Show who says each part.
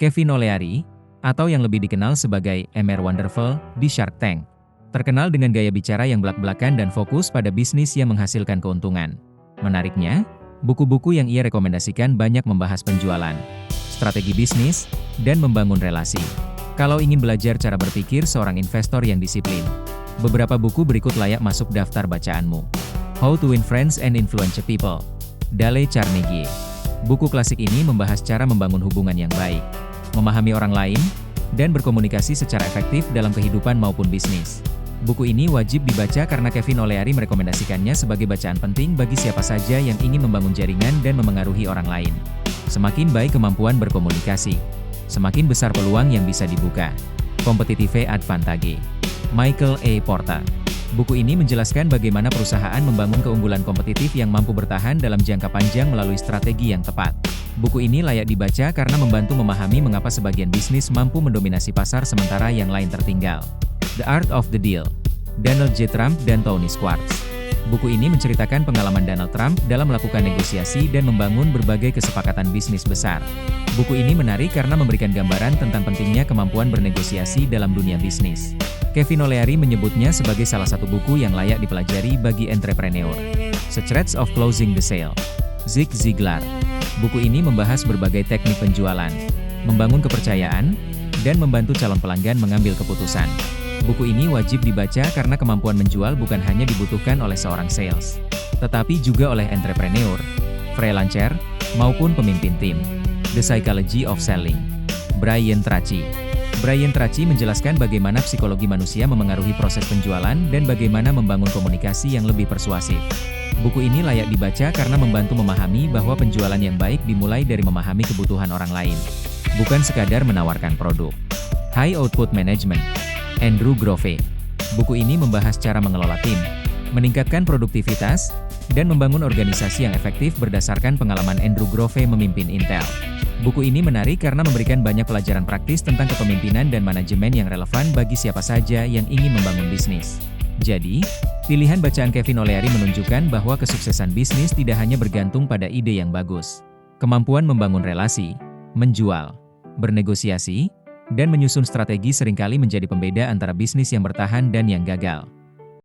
Speaker 1: Kevin O'Leary, atau yang lebih dikenal sebagai Mr. Wonderful, di Shark Tank, terkenal dengan gaya bicara yang belak-belakan dan fokus pada bisnis yang menghasilkan keuntungan. Menariknya, buku-buku yang ia rekomendasikan banyak membahas penjualan, strategi bisnis, dan membangun relasi. Kalau ingin belajar cara berpikir seorang investor yang disiplin, beberapa buku berikut layak masuk daftar bacaanmu. How to Win Friends and Influence People, Dale Carnegie. Buku klasik ini membahas cara membangun hubungan yang baik, memahami orang lain, dan berkomunikasi secara efektif dalam kehidupan maupun bisnis. Buku ini wajib dibaca karena Kevin O'Leary merekomendasikannya sebagai bacaan penting bagi siapa saja yang ingin membangun jaringan dan memengaruhi orang lain. Semakin baik kemampuan berkomunikasi, semakin besar peluang yang bisa dibuka. Competitive Advantage, Michael A. Porter. Buku ini menjelaskan bagaimana perusahaan membangun keunggulan kompetitif yang mampu bertahan dalam jangka panjang melalui strategi yang tepat. Buku ini layak dibaca karena membantu memahami mengapa sebagian bisnis mampu mendominasi pasar sementara yang lain tertinggal. The Art of the Deal, Donald J. Trump dan Tony Schwartz. Buku ini menceritakan pengalaman Donald Trump dalam melakukan negosiasi dan membangun berbagai kesepakatan bisnis besar. Buku ini menarik karena memberikan gambaran tentang pentingnya kemampuan bernegosiasi dalam dunia bisnis. Kevin O'Leary menyebutnya sebagai salah satu buku yang layak dipelajari bagi entrepreneur. Secrets of Closing the Sale, Zig Ziglar. Buku ini membahas berbagai teknik penjualan, membangun kepercayaan, dan membantu calon pelanggan mengambil keputusan. Buku ini wajib dibaca karena kemampuan menjual bukan hanya dibutuhkan oleh seorang sales, tetapi juga oleh entrepreneur, freelancer, maupun pemimpin tim. The Psychology of Selling, Brian Tracy. Brian Tracy menjelaskan bagaimana psikologi manusia memengaruhi proses penjualan dan bagaimana membangun komunikasi yang lebih persuasif. Buku ini layak dibaca karena membantu memahami bahwa penjualan yang baik dimulai dari memahami kebutuhan orang lain, bukan sekadar menawarkan produk. High Output Management, Andrew Grove. Buku ini membahas cara mengelola tim, meningkatkan produktivitas, dan membangun organisasi yang efektif berdasarkan pengalaman Andrew Grove memimpin Intel. Buku ini menarik karena memberikan banyak pelajaran praktis tentang kepemimpinan dan manajemen yang relevan bagi siapa saja yang ingin membangun bisnis. Jadi, pilihan bacaan Kevin O'Leary menunjukkan bahwa kesuksesan bisnis tidak hanya bergantung pada ide yang bagus. Kemampuan membangun relasi, menjual, bernegosiasi, dan menyusun strategi seringkali menjadi pembeda antara bisnis yang bertahan dan yang gagal.